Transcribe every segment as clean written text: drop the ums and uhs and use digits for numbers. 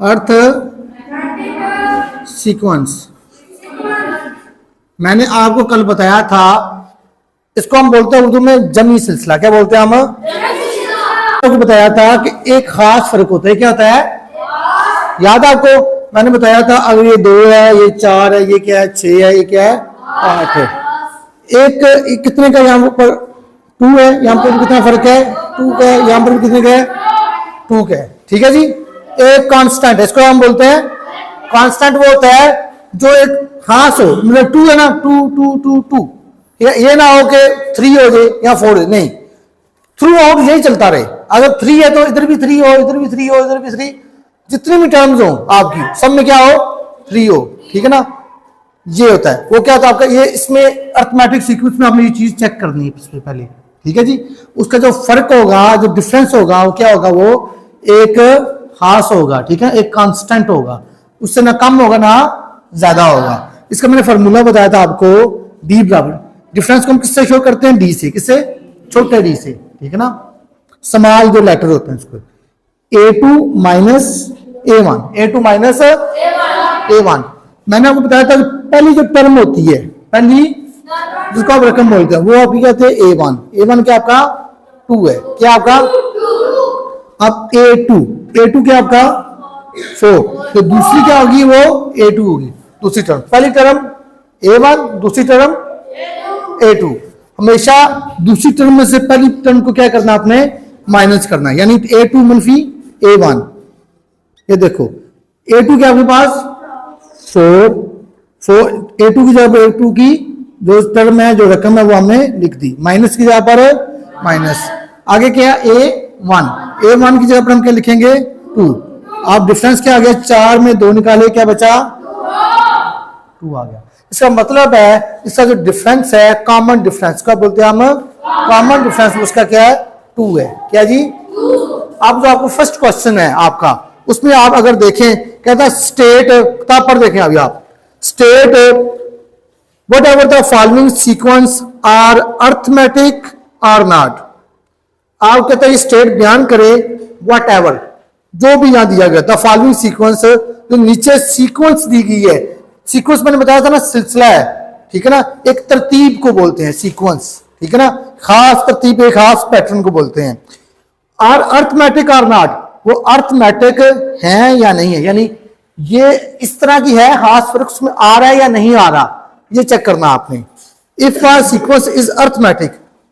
अर्थ sequence. मैंने आपको कल बताया था, इसको हम बोलते हैं उर्दू में जमी सिलसिला। क्या बोलते हैं हम? आपको बताया था कि एक खास फर्क होता है। क्या होता है? याद आपको? मैंने बताया था अगर ये 2 है, ये 4 है, ये क्या है 6 है, ये क्या है 8 है। एक कितने का यहाँ पर 2 है, यहाँ पर कितना फर्क है 2 का, यहाँ पर कितने का है 2 का है। ठीक है जी। एक कांस्टेंट है, इसको हम बोलते हैं कांस्टेंट। वो होता है जो एक खास हो, मतलब 2 है ना, 2 2 2 2, ये ना हो कि 3 हो जाए या 4 नहीं, थ्रू आउट यही चलता रहे। अगर 3 है तो इधर भी 3 हो, इधर भी 3 हो, इधर भी 3, जितनी भी टर्म्स हो आपकी सब में क्या हो 3 हो। ठीक है ना, ये होता है। वो क्या होता है आपका, ये इसमें अर्थमेटिक सीक्वेंस में आपने ये चीज चेक करनी है सबसे पहले। ठीक है जी। उसका जो फर्क होगा, जो डिफरेंस होगा, वो क्या होगा, वो एक खास होगा। ठीक है, एक कांस्टेंट होगा, उससे ना कम होगा ना ज्यादा होगा। इसका मैंने फॉर्मूला बताया था आपको, डी बराबर, डिफरेंस को हम किससे शो करते हैं? डी से। किससे? छोटे डी से। ठीक है ना, स्मॉल जो लेटर होते हैं उसको A2 minus A1, A2 minus A1। मैंने आपको बताया था पहली जो टर्म होती है, पहली जिसको आप रकम बोलते हैं, वो आपकी कहते हैं A1। A1 क्या आपका 2 है। क्या आपका? अब A2 क्या आपका 4, तो दूसरी क्या होगी, वो A2 होगी। दूसरी टर्म, पहली टर्म A1, दूसरी टर्म A2। हमेशा दूसरी टर्म में से पहली टर्म को क्या करना, आपने माइनस करना है, यानी A2 मनफी A1। ये देखो A2 क्या आपके पास 4 A2 की जगह A2 की जो टर्म है, जो रकम है, वो हमने लिख दी, माइनस की जगह पर माइनस। आगे क्या है A1 की जगह पर हम क्या लिखेंगे 2। आप डिफरेंस क्या आ गया, 4 में 2 निकाले, क्या बचा 2 आ गया। इसका मतलब है इसका जो डिफरेंस है, कॉमन डिफरेंस का बोलते हैं हम, कॉमन डिफरेंस उसका क्या है 2 है। क्या जी? अब जो आपको फर्स्ट क्वेश्चन है आपका, उसमें आप अगर देखें, कहता है स्टेट, किताब पर देखें अभी आप, state whatever the following sequence are arithmetic or not. आप कहते हैं स्टेट बयान करे वट एवर, जो भी यहां दिया गया, द फॉलोइंग सीक्वेंस, जो नीचे सीक्वेंस दी गई है, सीक्वेंस मैंने बताया था ना सिलसिला है। ठीक है ना, एक तरतीब को बोलते हैं सीक्वेंस। ठीक है ना, खास तरतीब, एक खास पैटर्न को बोलते हैं। आर अर्थमेटिक आर नॉट, वो अर्थमेटिक है या नहीं है, यानी ये इस तरह की है, खास फर्क उसमें आ रहा है या नहीं आ रहा, ये चेक करना आपने। If our sequence is arithmetic,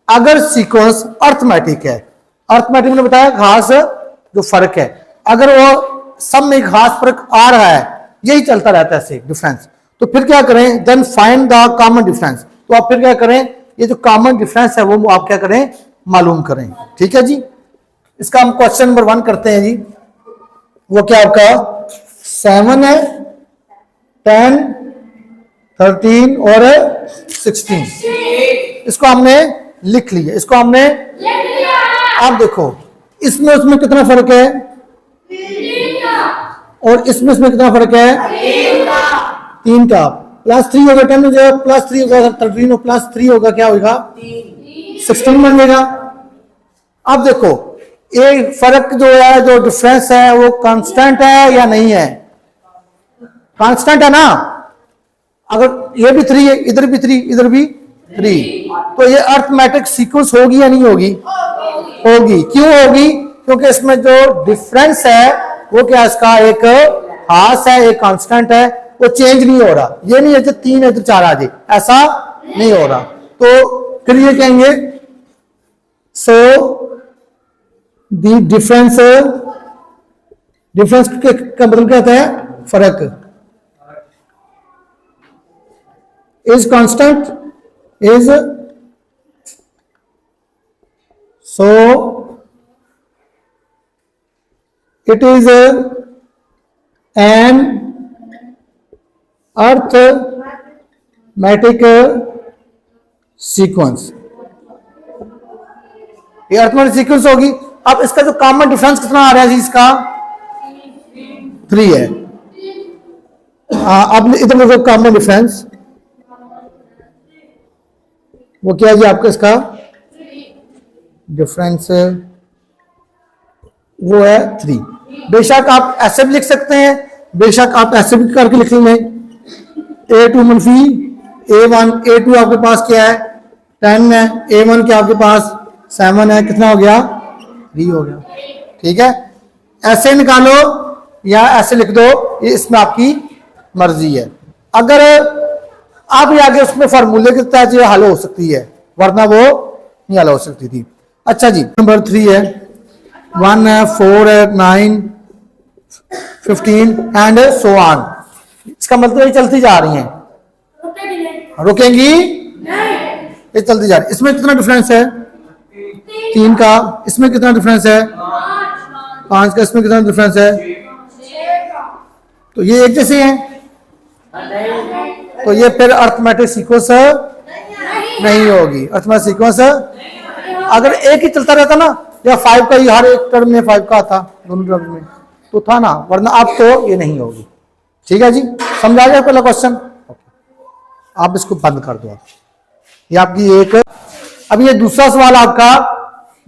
अगर सीक्वेंस अर्थमेटिक है, अर्थमेटिक मैंने बताया खास जो फर्क है, अगर वो सब में खास फर्क आ रहा है, यही चलता रहता है ऐसे डिफरेंस, तो फिर क्या करें, then find the common difference. तो आप फिर क्या करें, ये जो कॉमन डिफरेंस है वो आप क्या करें, मालूम करें। ठीक है जी। इसका हम क्वेश्चन नंबर 1 करते हैं जी। वो क्या आपका 7 है, 10, 13 और 16। इसको हमने लिख लिया, इसको हमने आप देखो, इसमें उसमें कितना फर्क है, और इसमें कितना फर्क है 3 का। +3 होगा 10 हो जाएगा, +3 होगा 13 हो, +3 होगा क्या होगा 16 बन जाएगा। अब देखो ये फर्क जो है, जो डिफरेंस है, वो कांस्टेंट है या नहीं है? कांस्टेंट है ना। अगर ये भी 3 है, इधर भी 3, इधर भी 3, तो ये अर्थमेटिक सीक्वेंस होगी या नहीं होगी? होगी। क्यों होगी? क्योंकि इसमें जो डिफरेंस है वो क्या, इसका एक खास है, एक कांस्टेंट है, वो चेंज नहीं हो रहा। ये नहीं है कि 3 है तो 4 आ जाए, ऐसा नहीं हो रहा। तो फिर ये कहेंगे सो दी डिफरेंस, डिफरेंस का मतलब क्या होता है, फर्क, is constant, is so it is an arithmetic sequence। ये अर्थमेटिक सीक्वेंस होगी। अब इसका जो कॉमन डिफरेंस कितना आ रहा है जी, इसका 3 है। अब इधर देखो कॉमन डिफरेंस, वो क्या है जी आपका, इसका डिफरेंस वो है 3। बेशक आप ऐसे भी लिख सकते हैं, बेशक आप ऐसे भी करके लिख लेंगे A2 मनफी A1, A2 आपके पास क्या है 10 है, A1 क्या आपके पास 7 है, कितना हो गया 3 हो गया। ठीक है, ऐसे निकालो या ऐसे लिख दो, ये इसमें आपकी मर्जी है। अगर आप ये आगे उसमें फार्मूले के तहत ये हल हो सकती है, वरना वो नहीं हल हो सकती थी। अच्छा जी, नंबर 3 है 1 है 4 है 9 15 एंड सो ऑन। इसका मतलब ये चलती जा रही हैं, रुकेंगी नहीं, ये चलती जा रही। इसमें कितना डिफरेंस है 3 का, इसमें कितना डिफरेंस है 5 का, इसमें कितना डिफरेंस है, तो ये एक जैसे हैं, तो ये फिर अर्थमेटिक सीक्वेंस नहीं होगी। अर्थमेटिक सीक्वेंस अगर एक ही चलता रहता ना, या 5 का ही हर एक टर्म में 5 का था दोनों टर्म में तो था ना, वरना अब तो ये नहीं होगी। ठीक है जी, समझा गया पहला क्वेश्चन। आप इसको बंद कर दो। ये आपकी एक, अब ये दूसरा सवाल आपका,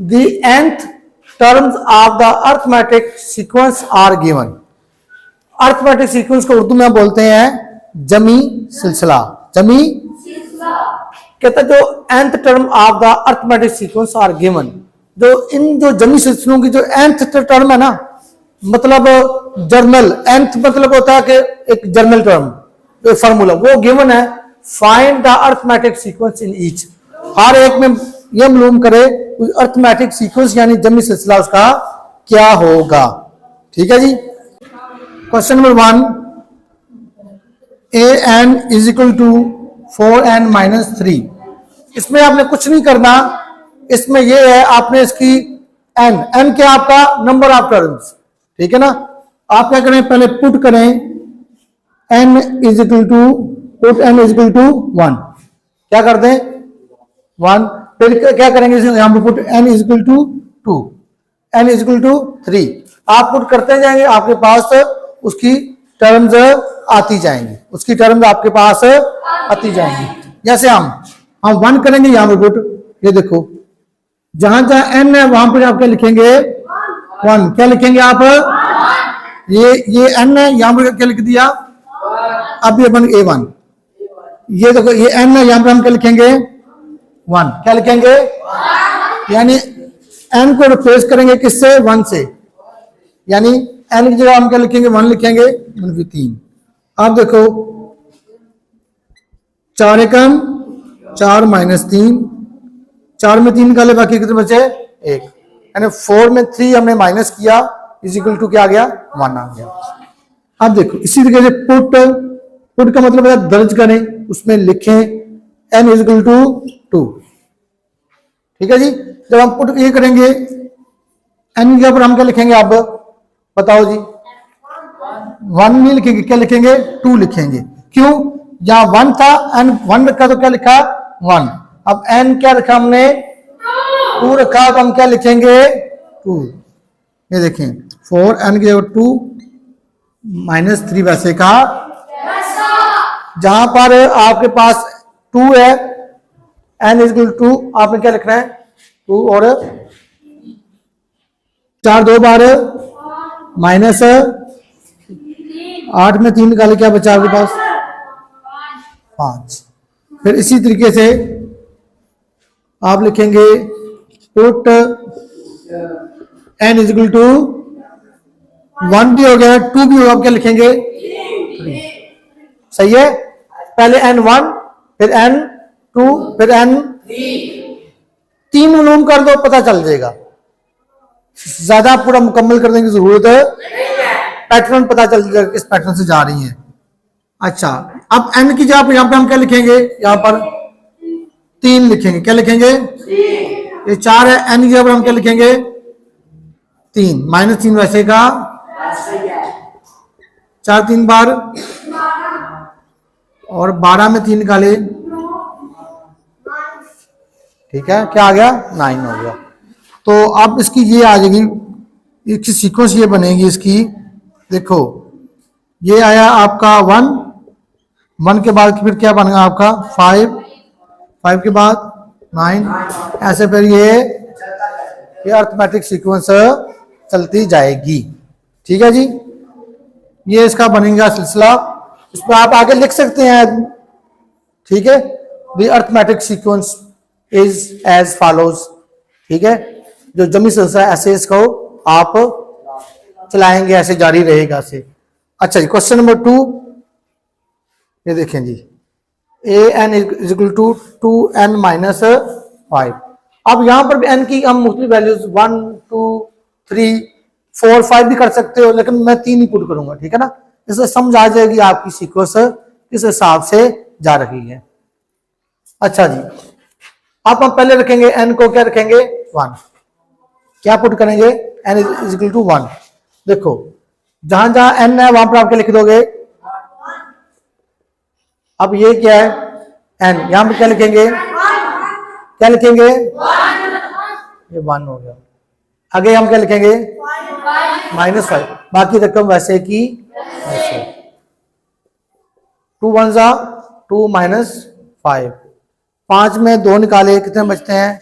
the nth terms of the arithmetic sequence are given. Arithmetic sequence को उर्दू में बोलते हैं जमी सिलसिला। जमी कहता है जो nth term of the arithmetic sequence are given, जो इन जो जमी सिलसिलों की जो nth टर्म है ना, मतलब जर्नल nth मतलब होता है कि एक जर्नल टर्म, जो फार्मूला वो गिवन है, find the arithmetic sequence in each. हर एक में यह मालूम करे अर्थमेटिक सीक्वेंस यानी जमी सिलसिला उसका क्या होगा। ठीक है जी, question number 1, an is equal to 4n minus 3। इसमें आपने कुछ नहीं करना, इसमें यह है आपने इसकी n क्या आपका नंबर ऑफ टर्म्स। ठीक है ना, आप क्या करें पहले पुट करें n is equal to, put n is equal to 1, क्या कर दें 1, फिर क्या करेंगे यहां पर put n is equal to 2, n is equal to 3। आप पुट करते जाएंगे, आपके पास उसकी टर्म्स आती जाएंगी, उसकी टर्म्स आपके पास आती जाएंगी। जैसे हम 1 करेंगे यहां पर पुट, ये देखो जहां जहां n है वहां पर आप क्या लिखेंगे 1, क्या लिखेंगे आप, ये n है यहां पर क्या लिख दिया, अब ये बन A1, ये देखो ये n है यहां पर हम क्या लिखेंगे 1, क्या लिखेंगे, यानी n को रिप्लेस करेंगे किससे 1 से, यानी n की जगह हम क्या लिखेंगे 1 लिखेंगे 3। अब देखो 4 एकम 4 माइनस 3, 4 में 3 निकाले बाकी कितने बचे 1, यानी 4 में 3 हमने माइनस किया इज इक्वल टू क्या आ गया 1 आ गया। अब देखो इसी तरीके से पुट का मतलब है दर्ज करें, उसमें लिखें n इज इक्वल टू 2। ठीक है जी, जब हम पुट ये करेंगे n के ऊपर हम क्या लिखेंगे, अब बताओ जी 1 नहीं लिखेंगे, क्या लिखेंगे 2 लिखेंगे। क्यों, यहां 1 था n 1 रखा तो क्या लिखा 1, अब n क्या रखा हमने 2 रखा तो हम क्या लिखेंगे 2। ये देखें 4n की जगह 2 माइनस 3 वैसे का, जहां पर आपके पास 2 है n इज इक्वल टू आपने क्या लिखना है 2 और 4 2 बार माइनस 8 में 3 निकाले क्या बचा आपके पास 5। फिर इसी तरीके से आप लिखेंगे put n is equal to 1 भी हो गया 2 भी होगा, आप क्या लिखेंगे 3। सही है, पहले n1 फिर n2 फिर n3 मालूम कर दो पता चल जाएगा, ज्यादा पूरा मुकम्मल करने की जरूरत है, पैटर्न पता चल जाएगा किस पैटर्न से जा रही है। अच्छा, अब n की जगह यहाँ पे हम क्या लिखेंगे, यहाँ पर 3 लिखेंगे, क्या लिखेंगे ये 4 है, n की जगह पर हम क्या लिखेंगे 3 माइनस 3 वैसे का 4 3 बार और 12 में 3 निकाले, ठीक है क्या आ गया 9 हो गया। तो अब इसकी ये आ जाएगी, इसकी सीक्वेंस ये बनेगी इसकी, देखो ये आया आपका 1 के बाद फिर क्या बनेगा आपका 5 के बाद 9, ऐसे फिर ये अर्थमेटिक सीक्वेंस चलती जाएगी। ठीक है जी, ये इसका बनेगा सिलसिला। इस पर आप आगे लिख सकते हैं। ठीक है, the arithmetic sequence is as follows. ठीक है, जो जमी सिलसिला ऐसे इसको आप चलाएंगे, ऐसे जारी रहेगा ऐसे। अच्छा जी, क्वेश्चन नंबर 2 ये देखें जी, a n is equal to 2n minus 5। अब यहां पर भी n की हम मुख्तलिफ वैल्यूज 1 2 3 4 5 भी कर सकते हो, लेकिन मैं 3 ही पुट करूंगा। ठीक है ना, इससे समझ आ जाएगी आपकी सीक्वेंस किस हिसाब से जा रही है। अच्छा जी, अब हम पहले रखेंगे n को, क्या रखेंगे 1। क्या पुट करेंगे, n इज इक्वल टू 1। देखो जहां जहां n है वहां पर आपके लिख दोगे। अब ये क्या है n, यहां पर क्या लिखेंगे, क्या लिखेंगे, ये 1 हो गया। आगे हम क्या लिखेंगे, -5। बाकी रकम वैसे की वैसे। 2 1 जा 2 -5। 5 में 2 निकाले, कितने बचते हैं,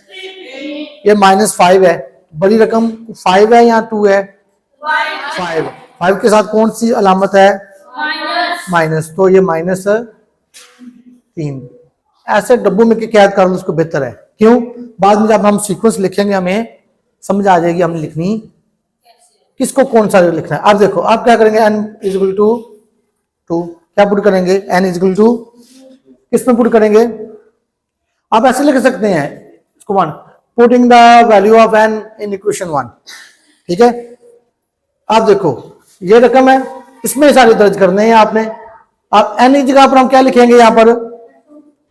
ये -5 है। बड़ी रकम 5 है या 2 है, 5 के साथ कौन सी अलामत है, माइनस, तो ये -3। ऐसे डब्बों में कैद कर लो, उसको बेहतर है। क्यों, बाद में जब हम सीक्वेंस लिखेंगे हमें समझ आ जाएगी हमने लिखनी किसको, कौन सा लिखना है। अब देखो, आप क्या करेंगे, n इज इक्वल टू 2, क्या पुट करेंगे, n इज इक्वल टू किस में पुट करेंगे, आप ऐसे लिख सकते हैं इसको 1, putting the value of n in equation 1। ठीक है, आप देखो ये रकम है, इसमें सारे दर्ज करने हैं आपने। आप n की जगह पर हम क्या लिखेंगे, यहां पर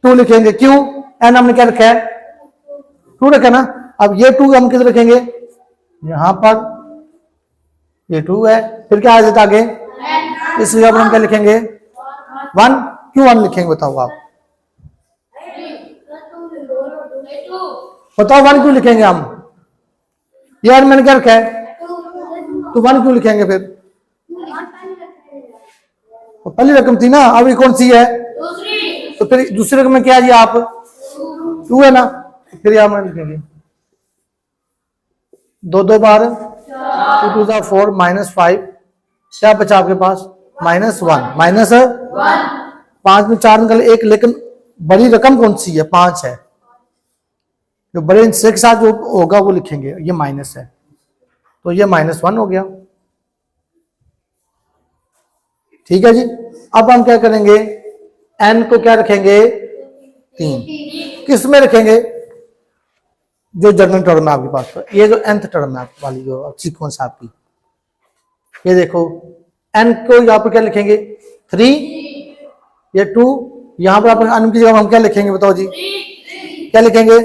2 लिखेंगे। क्यों, n हमने क्या रखा है, 2 रखा ना। अब ये 2 हम किधर रखेंगे, यहां पर, ये 2 है, फिर क्या आ जाता आगे, इस जगह पर हम क्या लिखेंगे 1। क्यों 1 लिखेंगे बताओ आप, बताओ 1 क्यों लिखेंगे हम, यार मैंने क्या रखा है, तो 1 क्यों लिखेंगे फिर, तो पहली रकम थी ना, अब ये कौन सी है, तो फिर दूसरी रकम में क्या है जी, आप 2 है ना, फिर यहां पर लिखेंगे 2 2 बार 2 2 4 -5, क्या बचा आपके पास, -1 5 में 4 निकल 1, लेकिन बड़ी रकम कौन सी है, 5 है। जो बड़े हिस्से के साथ जो होगा वो लिखेंगे, ये माइनस है, तो ये -1 हो गया। ठीक है जी, अब हम क्या करेंगे, n को क्या रखेंगे 3, किस में रखेंगे, जो जनरल टर्म है आपके पास, ये जो nth टर्म है वाली जो सीक्वेंस आपकी, ये देखो n को यहाँ पर क्या लिखेंगे 3, ये 2, यहाँ पर आप n की जगह हम क्या लिखेंगे बताओ जी, क्या लिखेंगे,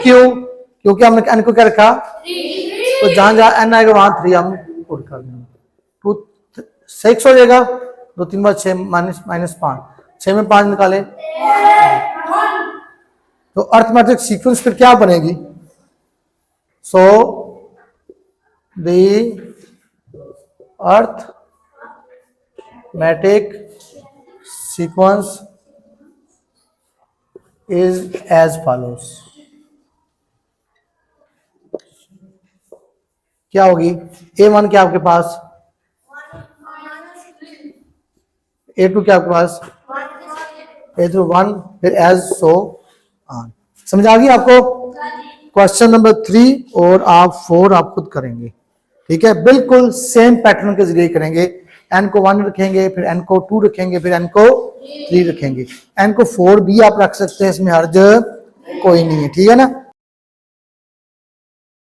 क्यों, क्योंकि हमने n को क्या रखा, तो जहां जहां n आएगा वहां 3 हम पुट कर देंगे। 2 6 हो जाएगा, 2 3 बार 6 -5, 6 में 5 निकाले, तो अर्थमेटिक सीक्वेंस फिर क्या बनेगी, so the arithmetic sequence is as follows. क्या होगी, A1 क्या आपके पास, A2 क्या आपके पास, A3 1, फिर एज सो ऑन। समझ आ गई आपको। क्वेश्चन नंबर 3 और आप 4 आप खुद करेंगे। ठीक है, बिल्कुल सेम पैटर्न के जरिए करेंगे। n को 1 रखेंगे, फिर n को 2 रखेंगे, फिर n को 3 रखेंगे। n को 4 भी आप रख सकते हैं, इसमें हर्ज कोई नहीं है। ठीक है ना।